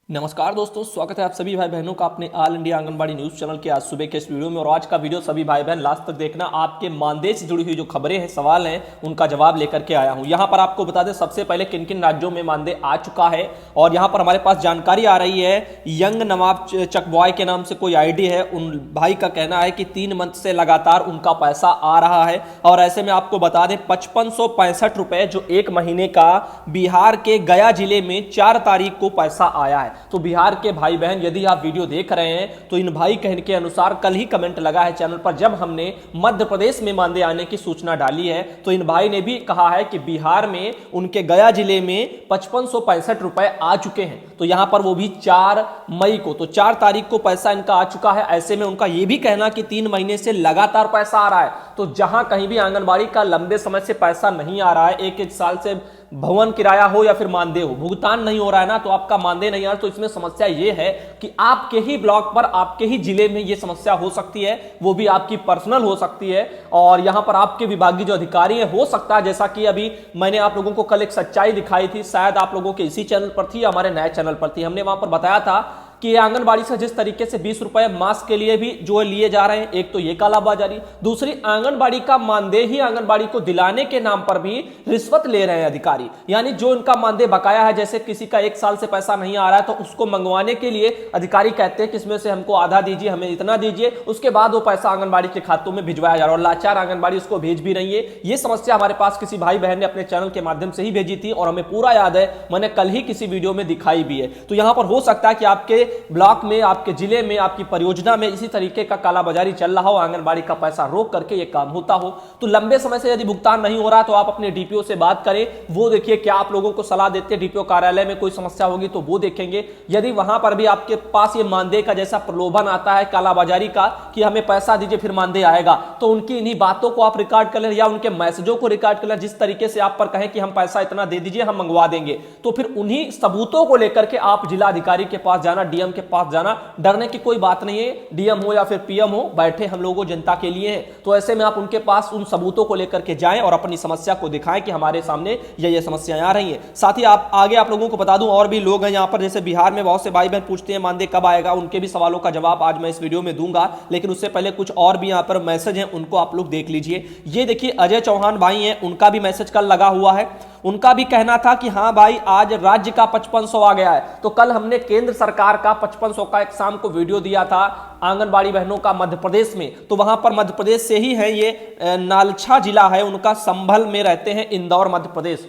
नमस्कार दोस्तों, स्वागत है आप सभी भाई बहनों का अपने all India anganwadi news channel के आज सुबह के इस वीडियो में। और आज का वीडियो सभी भाई बहन लास्ट तक देखना। आपके मानदेय से जुड़ी हुई जो खबरें हैं, सवाल हैं, उनका जवाब लेकर के आया हूं। यहां पर आपको बता दें सबसे पहले किन किन राज्यों में मानदेय आ चुका है। और यहां पर हमारे पास जानकारी आ रही है, यंग नवाब चकबॉय के नाम से कोई आईडी है, उन भाई का कहना है कि 3 मंथ से लगातार उनका पैसा आ रहा है। और ऐसे में आपको बता दें 5565 रुपए जो एक महीने का बिहार के गया जिले में 4 तारीख को पैसा आया है। तो बिहार के भाई बहन यदि आप वीडियो देख रहे हैं तो इन भाई कहने के अनुसार कल ही कमेंट लगा है चैनल पर, जब हमने मध्य प्रदेश में मानदेय आने की सूचना डाली है तो इन भाई ने भी कहा है कि बिहार में उनके गया जिले में 5565 रुपए आ चुके हैं। तो यहां पर वो भी 4 मई को, तो 4 तारीख को पैसा इनका आ चुका है। ऐसे में उनका यह भी कहना कि 3 महीने से लगातार पैसा आ रहा है। तो जहां कहीं भी आंगनबाड़ी का लंबे समय से पैसा नहीं आ रहा है, एक साल से भवन किराया हो या फिर मानदेय हो, भुगतान नहीं हो रहा है ना, तो आपका मानदेय नहीं आ रहा, तो इसमें समस्या ये है कि आपके ही ब्लॉक पर, आपके ही जिले में ये समस्या हो सकती है, वो भी आपकी पर्सनल हो सकती है। और यहां पर आपके विभागीय जो अधिकारी है, हो सकता है जैसा कि अभी मैंने आप लोगों को कल एक सच्चाई दिखाई थी, शायद आप लोगों के इसी चैनल पर थी, हमारे नए चैनल पर थी, हमने वहां पर बताया था कि आंगनबाड़ी से जिस तरीके से 20 रुपए मास्क के लिए भी जो लिए जा रहे हैं, एक तो ये कालाबाजारी, दूसरी आंगनबाड़ी का मानदेय ही आंगनबाड़ी को दिलाने के नाम पर भी रिश्वत ले रहे हैं अधिकारी। यानी जो इनका मानदेय बकाया है, जैसे किसी का 1 साल से पैसा नहीं आ रहा है तो उसको मंगवाने के लिए अधिकारी कहते हैं कि इसमें से हमको आधा दीजिए, हमें इतना दीजिए, उसके बाद वो पैसा आंगनबाड़ी के खातों में भिजवाया जा रहा है। और लाचार आंगनबाड़ी उसको भेज भी रही है। ये समस्या हमारे पास किसी भाई बहन ने अपने चैनल के माध्यम से ही भेजी थी और हमें पूरा याद है, मैंने कल ही किसी वीडियो में दिखाई भी है। तो यहां पर हो सकता है कि आपके ब्लॉक में, आपके जिले में, आपकी परियोजना में इसी तरीके का कालाबाजारी चल रहा हो, आंगनबाड़ी का पैसा रोक करके ये काम होता हो। तो लंबे समय से यदि भुगतान नहीं हो रहा तो आप अपने डीपीओ से बात करें, वो देखिए क्या आप लोगों को सलाह देते हैं। डीपीओ कार्यालय में कोई समस्या होगी तो वो देखेंगे। यदि वहां पर भी आपके पास ये मानदेय का जैसा प्रलोभन आता है कालाबाजारी का कि हमें पैसा दीजिए फिर मानदेय आएगा, तो उनकी इन्हीं बातों को आप रिकॉर्ड कर लें या उनके मैसेजों को रिकॉर्ड कर लें। जिस तरीके से आप पर कहें कि हम पैसा इतना दे दीजिए, हम मंगवा देंगे, तो फिर उन्हीं सबूतों को लेकर के आप जिला अधिकारी के पास जाना, डीएम के पास जाना। डरने की कोई बात नहीं है, डीएम हो या फिर पीएम हो, बैठे हम लोगों जनता के लिए हैं। तो ऐसे में आप उनके पास उन सबूतों को लेकर के जाएं और अपनी समस्या को दिखाएं कि हमारे सामने ये समस्याएं आ रही हैं। साथ ही आप आगे आप लोगों को बता दूं, और भी लोग हैं यहां पर, जैसे बिहार में बहुत से भाई बहन पूछते हैं मानदेय कब आएगा, उनके भी सवालों का जवाब आज मैं इस वीडियो में दूंगा। लेकिन उससे पहले कुछ और भी यहां पर मैसेज हैं, उनको आप लोग देख लीजिए। ये देखिए अजय चौहान भाई हैं, उनका भी मैसेज कल लगा हुआ है। उनका भी कहना था कि हाँ भाई आज राज्य का 5500 आ गया है। तो कल हमने केंद्र सरकार का 5500 का एक शाम को वीडियो दिया था आंगनबाड़ी बहनों का मध्य प्रदेश में। तो वहां पर मध्य प्रदेश से ही है, ये नालछा जिला है उनका, संभल में रहते हैं, इंदौर मध्य प्रदेश।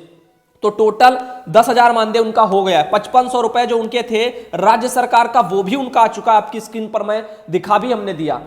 तो टोटल 10,000 मानदेय उनका हो गया है। 5500 रुपए जो उनके थे राज्य सरकार का, वो भी उनका आ चुका है। आपकी स्क्रीन पर मैं दिखा भी हमने दिया।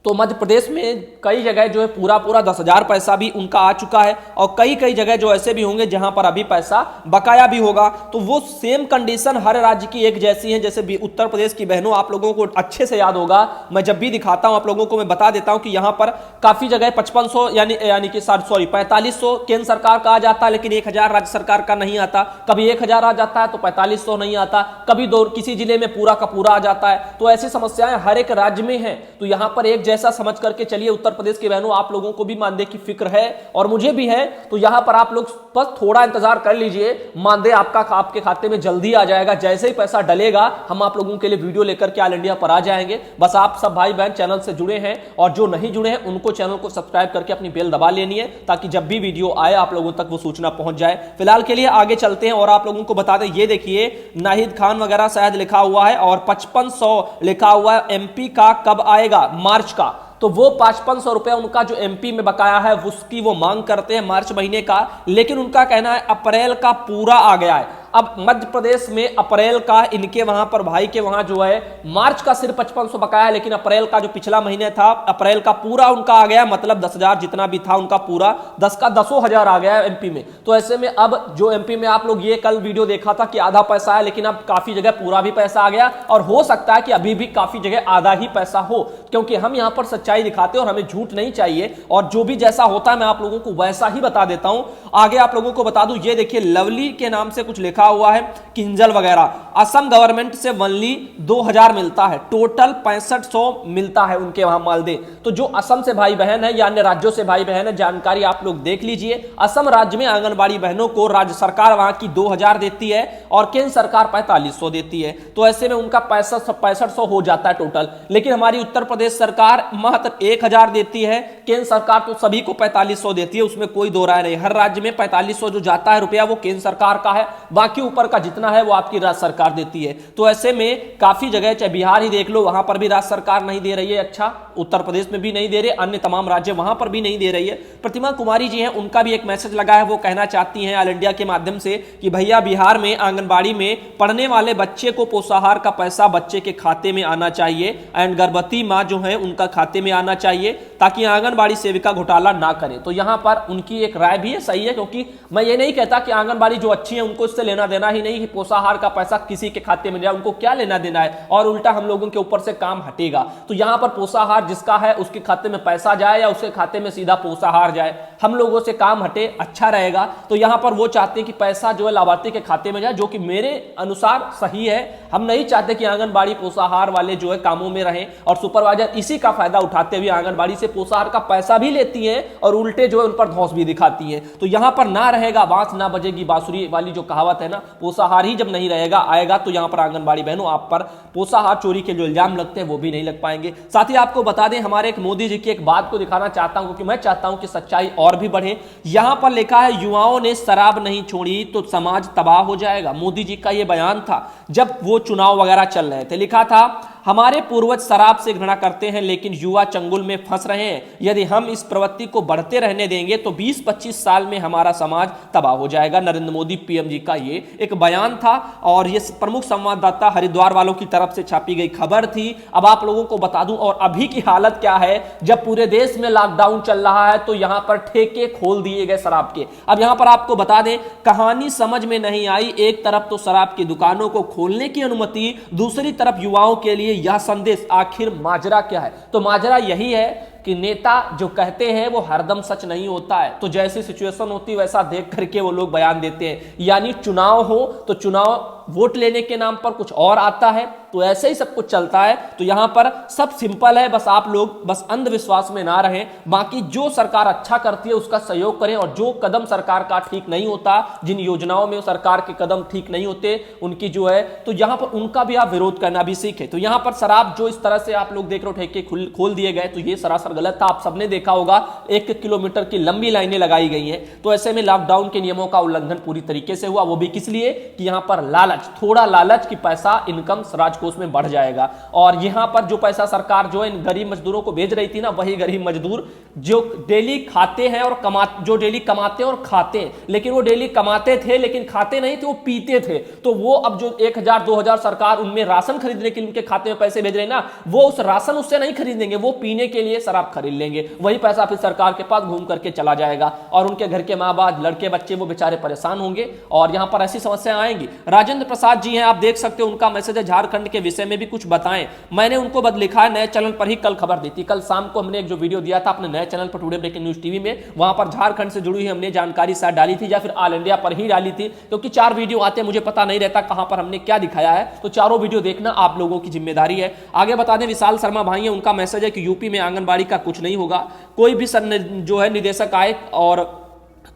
तो मध्य प्रदेश में कई जगह जो है पूरा 10,000 पैसा भी उनका आ चुका है। और कई जगह जो ऐसे भी होंगे जहां पर अभी पैसा बकाया भी होगा। तो वो सेम कंडीशन हर राज्य की एक जैसी है। जैसे भी उत्तर प्रदेश की बहनों, आप लोगों को अच्छे से याद होगा, मैं जब भी दिखाता हूं आप लोगों को मैं बता देता हूं कि यहां पर काफी जगह 5500 यानी कि 4500 केंद्र सरकार का आ जाता है, लेकिन 1000 राज्य सरकार का नहीं आता। कभी 1000 आ जाता है तो 4500 नहीं आता, कभी किसी जिले में पूरा का पूरा आ जाता है। तो ऐसी समस्याएं हर एक राज्य में है। तो यहां पर एक ऐसा समझ करके चलिए, उत्तर प्रदेश के बहनों आप लोगों को भी मानदेय की फिक्र है और मुझे भी है। तो यहां पर आप लोग बस थोड़ा इंतजार कर लीजिए, मानदेय आपके खाते में जल्दी आ जाएगा। जैसे ही पैसा डलेगा हम आप लोगों के लिए वीडियो लेकर के ऑल इंडिया पर आ जाएंगे। बस आप सब भाई बहन चैनल से जुड़े हैं और जो नहीं जुड़े हैं उनको चैनल को सब्सक्राइब करके अपनी बेल दबा लेनी है, ताकि जब भी वीडियो आए आप लोगों तक वो सूचना पहुंच जाए। फिलहाल के लिए आगे चलते हैं और आप लोगों को बता दें, ये देखिए नाहिद खान वगैरह शायद लिखा हुआ है और 5500 लिखा हुआ है। एमपी का कब आएगा? मार्च का। तो वो 5500 रुपए उनका जो एमपी में बकाया है उसकी वो मांग करते हैं मार्च महीने का। लेकिन उनका कहना है अप्रैल का पूरा आ गया है। अब मध्य प्रदेश में अप्रैल का, इनके वहां पर भाई के वहां जो है मार्च का सिर्फ 5500 बकाया है, लेकिन अप्रैल का जो पिछला महीने था, अप्रैल का पूरा उनका आ गया। मतलब 10,000 जितना भी था उनका पूरा 10 का 10,000 आ गया है एमपी में। तो ऐसे में अब जो एमपी में आप लोग ये कल वीडियो देखा था कि आधा पैसा है, लेकिन अब काफी जगह पूरा भी पैसा आ गया और हो सकता है कि अभी भी काफी जगह आधा ही पैसा हो, क्योंकि हम यहां पर सच्चाई दिखाते हैं और हमें झूठ नहीं चाहिए। और जो भी जैसा होता है मैं आप लोगों को वैसा ही बता देता हूं। आगे आप लोगों को बता दूं, ये देखिए लवली के नाम से कुछ लिखा लिखा हुआ है किंजल वगैरह, असम गवर्नमेंट से वनली 2000 मिलता है, टोटल 6500 मिलता है उनके वहां मालदे। तो जो असम से भाई बहन है या अन्य राज्यों से भाई बहन है, जानकारी आप लोग देख लीजिए। असम राज्य में आंगनबाड़ी बहनों को राज्य सरकार वहां की 2000 देती है और केंद्र सरकार 4500 देती है। तो ऐसे में उनका 6500 हो जाता है टोटल। लेकिन हमारी उत्तर प्रदेश सरकार मात्र 1000 देती है, केंद्र सरकार तो सभी को 4500 देती है, उसमें कोई दो राय नहीं। हर राज्य में 4500 जो जाता है रुपया वो केंद्र सरकार का है, बाकी ऊपर का जितना है वो आपकी राज्य सरकार देती है। तो ऐसे में काफी जगह, चाहे बिहार ही देख लो, वहां पर भी राज्य सरकार नहीं दे रही है, अच्छा उत्तर प्रदेश में भी नहीं दे रहे, अन्य तमाम राज्य वहां पर भी नहीं दे रही है। प्रतिमा कुमारी जी हैं, उनका भी एक मैसेज लगा है, वो कहना चाहती हैं ऑल इंडिया के माध्यम से कि भैया बिहार में आंगनबाड़ी में पढ़ने वाले बच्चे को पोषाहार का पैसा बच्चे के खाते में आना चाहिए एंड गर्भवती मां जो है उनका खाते में आना चाहिए ताकि आंगनबाड़ी सेविका घोटाला ना करे। तो यहां पर उनकी एक राय भी है, सही है, क्योंकि मैं ये नहीं कहता कि आंगनबाड़ी जो अच्छी है उनको इससे लेना देना ही नहीं, कि पोषाहार का पैसा किसी के खाते में जाए, उनको क्या लेना देना है, और उल्टा हम लोगों के ऊपर से काम हटेगा। तो यहां पर पोषाहार जिसका है उसके खाते में पैसा जाए या उसके खाते में सीधा पोषाहार जाए, हम लोगों से काम हटे, अच्छा रहेगा। तो यहां पर वो चाहते हैं कि पैसा जो है लाभार्थी के खाते में जाए, जो कि मेरे अनुसार सही है। हम नहीं चाहते कि आंगनबाड़ी पोषाहार वाले जो है कामों में रहें और सुपरवाइजर इसी का फायदा उठाते हुए आंगनबाड़ी से पोषाहार का पैसा भी लेती हैं और उल्टे जो है उन पर धौंस भी दिखाती हैं। तो यहां पर ना रहेगा, बांस ना बजेगी बांसुरी वाली जो कहावत है ना, पोषाहार ही जब नहीं रहेगा आएगा तो यहां पर आंगनबाड़ी बहनों आप पर पोषाहार चोरी के जो इल्जाम लगते हैं वो भी नहीं लग पाएंगे। साथ ही आपको बता दें, हमारे एक मोदी जी की एक बात को दिखाना चाहता हूं क्योंकि मैं चाहता हूं कि सच्चाई और भी बढ़े। यहां पर लिखा है युवाओं ने शराब नहीं छोड़ी तो समाज तबाह हो जाएगा। मोदी जी का यह बयान था जब वो चुनाव वगैरह चल रहे थे। लिखा था हमारे पूर्वज शराब से घृणा करते हैं लेकिन युवा चंगुल में फंस रहे हैं, यदि हम इस प्रवृत्ति को बढ़ते रहने देंगे तो 20-25 साल में हमारा समाज तबाह हो जाएगा। नरेंद्र मोदी पीएम जी का ये एक बयान था और ये प्रमुख संवाददाता हरिद्वार वालों की तरफ से छापी गई खबर थी। अब आप लोगों को बता दूं, और अभी की हालत क्या है, जब पूरे देश में लॉकडाउन चल रहा है तो यहां पर ठेके खोल दिए गए शराब के। अब यहां पर आपको बता दें, कहानी समझ में नहीं आई। एक तरफ तो शराब की दुकानों को खोलने की अनुमति, दूसरी तरफ युवाओं के लिए यह संदेश। आखिर माजरा क्या है? तो माजरा यही है कि नेता जो कहते हैं वो हरदम सच नहीं होता है। तो जैसी सिचुएशन होती है वैसा देख करके वो लोग बयान देते हैं। यानी चुनाव हो तो चुनाव वोट लेने के नाम पर कुछ और आता है, तो ऐसे ही सब कुछ चलता है। तो यहां पर सब सिंपल है, बस आप लोग बस अंधविश्वास में ना रहें। बाकी जो सरकार अच्छा करती है उसका सहयोग करें, और जो कदम सरकार का ठीक नहीं होता, जिन योजनाओं में सरकार के कदम ठीक नहीं होते उनकी जो है, तो यहां पर उनका भी आप विरोध करना भी सीखें। तो यहां पर शराब जो इस तरह से आप लोग देख रहे हो ठेके खोल दिए गए, तो ये सरासर गलत था। आप सबने देखा होगा 1 किलोमीटर की लंबी लाइनें लगाई गई हैं। तो ऐसे में लॉकडाउन के नियमों का उल्लंघन पूरी तरीके से हुआ, वो भी किस लिए कि यहां पर लालच, थोड़ा लालच की पैसा इनकम राजकोष में बढ़ जाएगा। और यहां पर जो पैसा सरकार जो इन गरीब मजदूरों को भेज रही थी ना, वही गरीब मजदूर जो डेली खाते हैं और जो डेली कमाते हैं और खाते हैं, लेकिन वो डेली कमाते थे लेकिन खाते नहीं थे, वो पीते थे। तो वो अब जो 1000-2000 सरकार उनमें राशन खरीदने के लिए उनके खाते में पैसे भेज रहे हैं ना, वो उस राशन उससे नहीं खरीदेंगे, वो पीने के लिए शराब खरीद लेंगे। वही पैसा फिर सरकार के पास घूम करके चला जाएगा और उनके घर के माँ बाप, लड़के बच्चे, वो बेचारे परेशान होंगे और यहां पर ऐसी समस्या आएंगी। राजेंद्र प्रसाद जी हैं, आप देख सकते हो, उनका मैसेज है झारखंड के विषय में भी कुछ बताएं। मैंने उनको बद लिखा है, नए चैनल पर ही कल खबर दी थी। कल शाम को हमने एक जो वीडियो दिया था अपने नए चैनल पर टुडे ब्रेकिंग न्यूज टीवी में, वहां पर झारखंड से जुड़ी हुई हमने जानकारी शायद डाली थी या फिर ऑल इंडिया पर ही डाली थी, क्योंकि 4 वीडियो आते हैं, मुझे पता नहीं रहता कहां पर हमने क्या दिखाया है। तो चारों वीडियो देखना आप लोगों की जिम्मेदारी है। आगे बता दें, विशाल शर्मा भाई है, उनका मैसेज है कि यूपी में आंगनबाड़ी का कुछ नहीं होगा। कोई भी जो है निदेशक आए और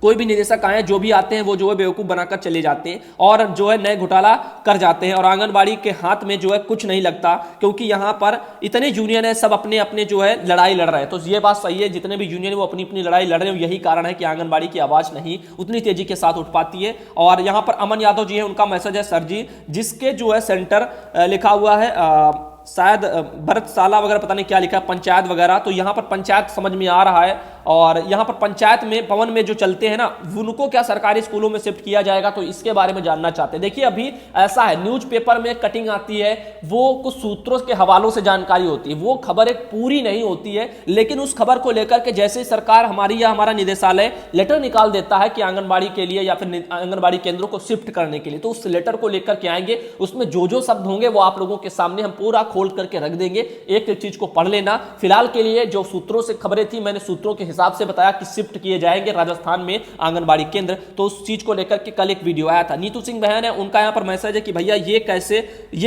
कोई भी निदेशक आए, जो भी आते हैं वो जो है बेवकूफ बनाकर चले जाते हैं और जो है नए घोटाला कर जाते हैं, और आंगनबाड़ी के हाथ में जो है कुछ नहीं लगता, क्योंकि यहां पर इतने यूनियन है, सब अपने अपने जो है लड़ाई लड़ रहे हैं। तो ये बात सही है, जितने भी यूनियन है वो अपनी अपनी लड़ाई लड़ रहे हैं। यही कारण है कि आंगनबाड़ी की आवाज नहीं उतनी तेजी के साथ उठ पाती है। और यहां पर अमन यादव जी है, उनका मैसेज है, सर जी जिसके जो है सेंटर लिखा हुआ है शायद भरतशाला वगैरह, पता नहीं क्या लिखा है, पंचायत वगैरह, तो यहां पर पंचायत समझ में आ रहा है। और यहां पर पंचायत में भवन में जो चलते हैं ना, उनको क्या सरकारी स्कूलों में शिफ्ट किया जाएगा, तो इसके बारे में जानना चाहते हैं। देखिए अभी ऐसा है, न्यूज़पेपर में कटिंग आती है, वो कुछ सूत्रों के हवालों से जानकारी होती है, वो खबर एक पूरी नहीं होती है, लेकिन उस खबर को लेकर के जैसे सरकार हमारी या हमारा निदेशालय लेटर निकाल देता है कि आंगनबाड़ी के लिए या फिर आंगनबाड़ी केंद्रों को शिफ्ट करने के लिए, तो उस लेटर को लेकर के आएंगे, उसमें जो जो शब्द होंगे वो आप लोगों के सामने हम पूरा खोल करके रख देंगे। एक चीज को पढ़ लेना। फिलहाल के लिए जो सूत्रों से खबरें थी, मैंने सूत्रों के हिसाब से बताया कि शिफ्ट किए जाएंगे राजस्थान में आंगनबाड़ी केंद्र। तो उस चीज को लेकर के कल एक वीडियो आया था। नीतू सिंह बहन है, उनका यहाँ पर मैसेज है कि भैया ये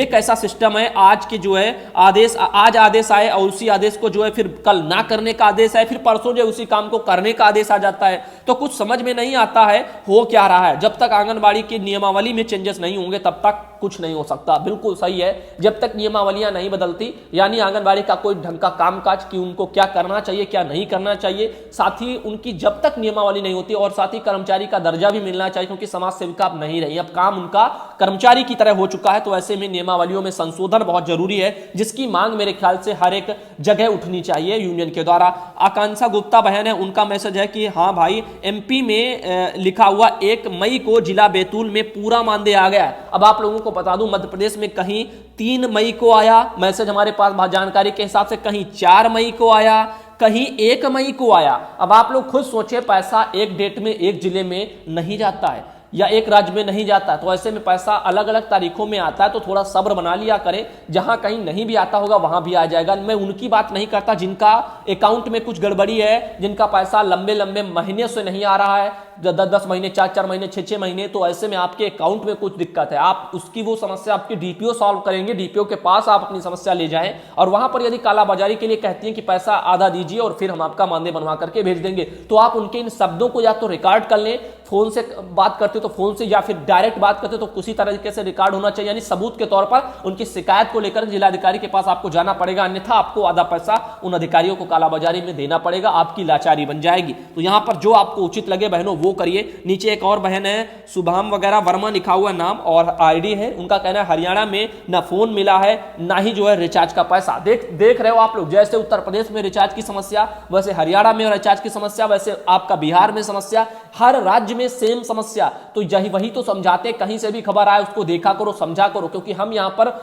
कैसा सिस्टम है, आज के जो है आदेश, आज आदेश आए और उसी आदेश को जो है फिर कल ना करने का आदेश आए, फिर परसों जो उसी काम को करने का आदेश आ जाता है। तो कुछ समझ में नहीं आता है हो क्या रहा है। जब तक आंगनबाड़ी की नियमावली में चेंजेस नहीं होंगे तब तक कुछ नहीं हो सकता। बिल्कुल सही है, जब तक नियमावलियां नहीं बदलती, यानी आंगनबाड़ी का कोई ढंग का कामकाज कि उनको क्या करना चाहिए क्या नहीं करना चाहिए, साथ ही उनकी जब तक नियमावली नहीं होती, और साथ ही कर्मचारी का दर्जा भी मिलना चाहिए, क्योंकि समाज सेविका अब नहीं रही, अब काम उनका कर्मचारी की तरह हो चुका है। तो ऐसे में नियमावलियों में संशोधन बहुत जरूरी है, जिसकी मांग मेरे ख्याल से हर एक जगह उठनी चाहिए यूनियन के द्वारा। आकांक्षा गुप्ता बहन है, उनका मैसेज है कि हाँ भाई, एमपी में लिखा हुआ 1 मई को जिला बैतूल में पूरा मानदेय आ गया। अब आप लोगों को बता दूं, मध्य प्रदेश में कहीं 3 मई को आया मैसेज, हमारे पास जानकारी के हिसाब से कहीं 4 मई को आया, कहीं 1 मई को आया। अब आप लोग खुद सोचे, पैसा एक डेट में एक जिले में नहीं जाता है या एक राज्य में नहीं जाता, तो ऐसे में पैसा अलग अलग तारीखों में आता है। तो थोड़ा सब्र बना लिया करें, जहां कहीं नहीं भी आता होगा वहां भी आ जाएगा। मैं उनकी बात नहीं करता जिनका अकाउंट में कुछ गड़बड़ी है, जिनका पैसा लंबे लंबे महीने से नहीं आ रहा है, 10-10 महीने, 4-4 महीने, 6-6 महीने। तो ऐसे में आपके अकाउंट में कुछ दिक्कत है, आप उसकी वो समस्या आपकी डीपीओ सॉल्व करेंगे। डीपीओ के पास आप अपनी समस्या ले जाएं, और वहां पर यदि कालाबाजारी के लिए कहती हैं कि पैसा आधा दीजिए और फिर हम आपका मानदेय बनवा करके भेज देंगे, तो आप उनके इन शब्दों को या तो रिकॉर्ड कर लें, फोन से बात करते तो फोन से, या फिर डायरेक्ट बात करते तो किसी तरीके से रिकॉर्ड होना चाहिए, यानी सबूत के तौर पर उनकी शिकायत को लेकर जिलाधिकारी के पास आपको जाना पड़ेगा, अन्यथा आपको आधा पैसा उन अधिकारियों को कालाबाजारी में देना पड़ेगा, आपकी लाचारी बन जाएगी। तो यहां पर जो आपको उचित लगे बहनों वो करिए। नीचे एक और बहन है, शुभम वगैरह वर्मा लिखा हुआ नाम और आईडी है, उनका कहना है हरियाणा में ना फोन मिला है ना ही जो है रिचार्ज का पैसा। देख रहे हो आप लोग, जैसे उत्तर प्रदेश में रिचार्ज की समस्या, वैसे हरियाणा में रिचार्ज की समस्या, वैसे आपका बिहार में समस्या, हर राज्य में सेम समस्या। तो यही वही तो समझाते, कहीं से भी खबर आए उसको देखा करो, समझा करो, क्योंकि हम यहां पर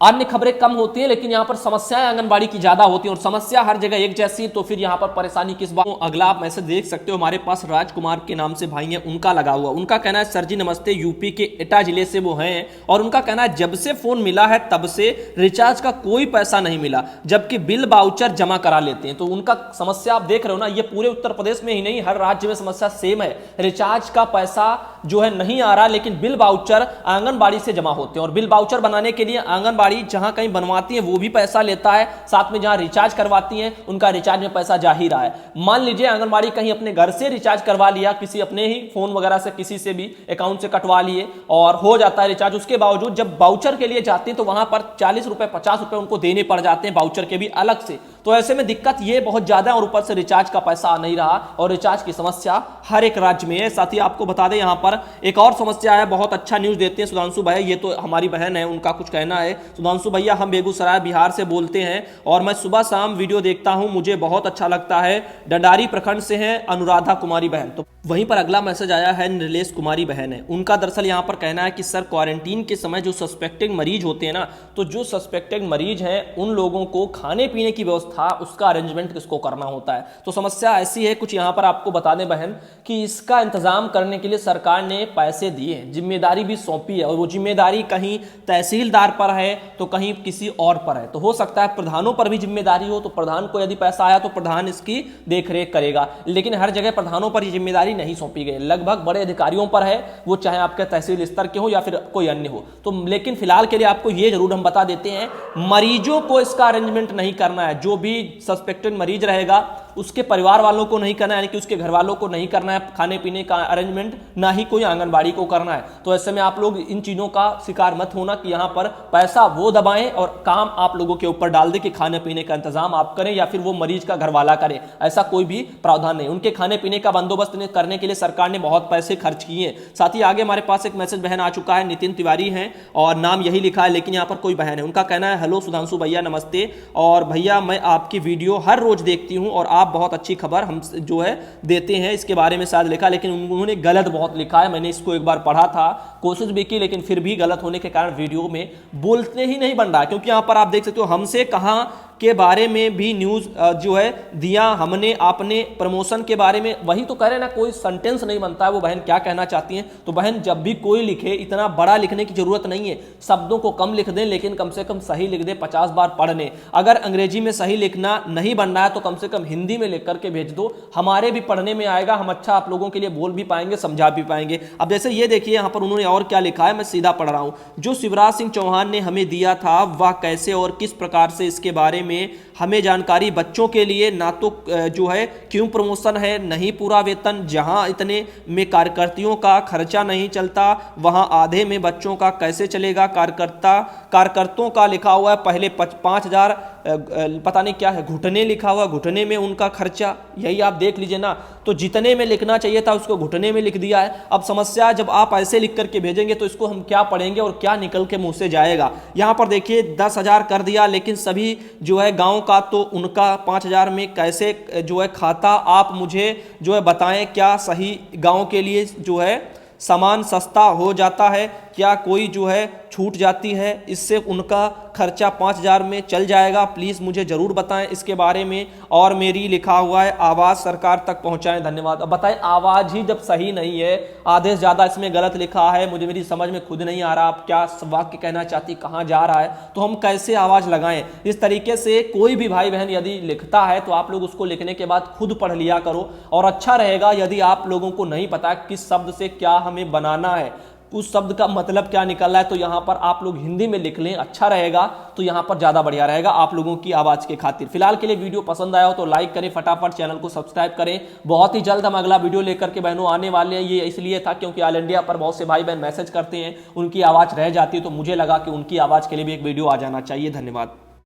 अन्य खबरें कम होती हैं लेकिन यहां पर समस्याएं आंगनबाड़ी की ज्यादा होती हैं, और समस्या हर जगह एक जैसी, तो फिर यहां पर परेशानी किस बात। अगला आप मैसेज देख सकते हो, हमारे पास राजकुमार के नाम से भाई हैं, उनका लगा हुआ, उनका कहना है सर जी नमस्ते, यूपी के एटा जिले से वो हैं, और उनका कहना है जब से फोन मिला है तब से रिचार्ज का कोई पैसा नहीं मिला, जबकि बिल बाउचर जमा करा लेते हैं। तो उनका समस्या आप देख रहे हो ना, ये पूरे उत्तर प्रदेश में ही नहीं, हर राज्य में समस्या सेम है। रिचार्ज का पैसा जो है नहीं आ रहा, लेकिन बिल बाउचर आंगनबाड़ी से जमा होते हैं, और बिल बाउचर बनाने के लिए आंगनबाड़ी जहां कहीं बनवाती है वो भी पैसा लेता है, साथ में जहां रिचार्ज करवाती है उनका रिचार्ज में पैसा जा ही रहा है। मान लीजिए आंगनबाड़ी कहीं अपने घर से रिचार्ज करवा लिया, किसी अपने ही फोन वगैरह से किसी से भी अकाउंट से कटवा लिए और हो जाता है रिचार्ज, उसके बावजूद जब बाउचर के लिए जाते हैं तो वहां पर 40 रुपए 50 रुपए उनको देने पड़ जाते हैं, बाउचर के भी अलग से। तो ऐसे में दिक्कत ये बहुत ज्यादा है, और ऊपर से रिचार्ज का पैसा आ नहीं रहा, और रिचार्ज की समस्या हर एक राज्य में है। साथ ही आपको बता दें यहां पर एक और समस्या है, बहुत अच्छा न्यूज देते हैं सुधांशु भाई, ये तो हमारी बहन है, उनका कुछ कहना है। सुधांशु भैया, हम बेगूसराय बिहार से बोलते हैं और मैं सुबह शाम वीडियो देखता हूं, मुझे बहुत अच्छा लगता है। डंडारी प्रखंड से हैं अनुराधा कुमारी बहन। तो वहीं पर अगला मैसेज आया है, नीलेश कुमारी बहन है, उनका दरअसल यहां पर कहना है कि सर क्वारंटीन के समय जो सस्पेक्टेड मरीज होते हैं ना, तो जो सस्पेक्टेड मरीज हैं उन लोगों को खाने पीने की व्यवस्था, उसका अरेंजमेंट किसको करना होता है। तो समस्या ऐसी है कुछ, यहां पर आपको बता दें बहन कि इसका इंतजाम करने के लिए सरकार ने पैसे दिए, जिम्मेदारी भी सौंपी है, और वो जिम्मेदारी कहीं तहसीलदार पर है तो कहीं किसी और पर है। तो हो सकता है प्रधानों पर भी जिम्मेदारी हो, तो प्रधान को यदि पैसा आया तो प्रधान इसकी देखरेख करेगा, लेकिन हर जगह प्रधानों पर जिम्मेदारी नहीं सौंपी गई, लगभग बड़े अधिकारियों पर है, वो चाहे आपके तहसील स्तर के हो या फिर कोई अन्य हो। तो लेकिन फिलहाल के लिए आपको ये जरूर हम बता देते हैं, मरीजों को इसका अरेंजमेंट नहीं करना है, जो भी सस्पेक्टेड मरीज रहेगा उसके परिवार वालों को नहीं करना है, यानी कि उसके घर वालों को नहीं करना है खाने पीने का अरेंजमेंट, ना ही कोई आंगनबाड़ी को करना है। तो ऐसे में आप लोग इन चीजों का शिकार मत होना कि यहां पर पैसा वो दबाएं और काम आप लोगों के ऊपर डाल दे कि खाने पीने का इंतजाम आप करें या फिर वो मरीज का घर वाला करे, ऐसा कोई भी प्रावधान नहीं। उनके खाने पीने का बंदोबस्त करने के लिए सरकार ने बहुत पैसे खर्च किए। साथ ही आगे हमारे पास एक मैसेज बहन आ चुका है, नितिन तिवारी हैं और नाम यही लिखा है, लेकिन यहां पर कोई बहन है, उनका कहना है हेलो सुधांशु भैया नमस्ते, और भैया मैं आपकी वीडियो हर रोज देखती हूं और आप बहुत अच्छी खबर हम जो है देते हैं, इसके बारे में शायद लिखा, लेकिन उन्होंने गलत बहुत लिखा है, मैंने इसको एक बार पढ़ा था कोशिश भी की, लेकिन फिर भी गलत होने के कारण वीडियो में बोलते ही नहीं बन रहा, क्योंकि यहाँ पर आप देख सकते हो हमसे कहाँ के बारे में भी न्यूज़ जो है दिया हमने, आपने प्रमोशन के बारे में, वही तो कह रहे हैं ना, कोई सेंटेंस नहीं बनता है वो बहन क्या कहना चाहती हैं। तो बहन जब भी कोई लिखे, इतना बड़ा लिखने की जरूरत नहीं है, शब्दों को कम लिख दें लेकिन कम से कम सही लिख दें, 50 बार पढ़ लें। अगर अंग्रेजी में सही लिखना नहीं बन रहा है तो कम से कम हिंदी में लिख करके भेज दो, हमारे भी पढ़ने में आएगा, हम अच्छा आप लोगों के लिए बोल भी पाएंगे, समझा भी पाएंगे। अब जैसे ये देखिए यहाँ पर उन्होंने और क्या लिखा है, मैं सीधा पढ़ रहा हूँ। जो शिवराज सिंह चौहान ने हमें दिया था वह कैसे और किस प्रकार से, इसके बारे में हमें जानकारी, बच्चों के लिए ना तो जो है क्यों प्रमोशन है, नहीं पूरा वेतन, जहां इतने में कार्यकर्तियों का खर्चा नहीं चलता वहां आधे में बच्चों का कैसे चलेगा। कार्यकर्तों का लिखा हुआ है पहले 5,000 पता नहीं क्या है, घुटने लिखा हुआ, घुटने में उनका खर्चा, यही आप देख लीजिए ना। तो जितने में लिखना चाहिए था उसको घुटने में लिख दिया है। अब समस्या, जब आप ऐसे लिख करके भेजेंगे तो इसको हम क्या पढ़ेंगे और क्या निकल के मुंह से जाएगा। यहाँ पर देखिए 10,000 कर दिया, लेकिन सभी जो है गांव का, तो उनका 5,000 में कैसे जो है खाता, आप मुझे जो है बताएं, क्या सही गांव के लिए जो है सामान सस्ता हो जाता है, क्या कोई जो है छूट जाती है, इससे उनका खर्चा 5,000 में चल जाएगा, प्लीज़ मुझे ज़रूर बताएं इसके बारे में। और मेरी लिखा हुआ है आवाज़ सरकार तक पहुंचाएं, धन्यवाद। अब बताएं, आवाज़ ही जब सही नहीं है, आधे से ज़्यादा इसमें गलत लिखा है, मुझे मेरी समझ में खुद नहीं आ रहा आप क्या वाक्य कहना चाहती, कहाँ जा रहा है, तो हम कैसे आवाज़ लगाएं। इस तरीके से कोई भी भाई बहन यदि लिखता है तो आप लोग उसको लिखने के बाद खुद पढ़ लिया करो, और अच्छा रहेगा यदि आप लोगों को नहीं पता किस शब्द से क्या हमें बनाना है, उस शब्द का मतलब क्या निकल रहा है, तो यहाँ पर आप लोग हिंदी में लिख लें, अच्छा रहेगा, तो यहाँ पर ज़्यादा बढ़िया रहेगा आप लोगों की आवाज़ के खातिर। फिलहाल के लिए वीडियो पसंद आया हो तो लाइक करें, फटाफट चैनल को सब्सक्राइब करें। बहुत ही जल्द हम अगला वीडियो लेकर के बहनों आने वाले हैं। ये इसलिए था क्योंकि ऑल इंडिया पर बहुत से भाई बहन मैसेज करते हैं, उनकी आवाज़ रह जाती है, तो मुझे लगा कि उनकी आवाज़ के लिए भी एक वीडियो आ जाना चाहिए। धन्यवाद।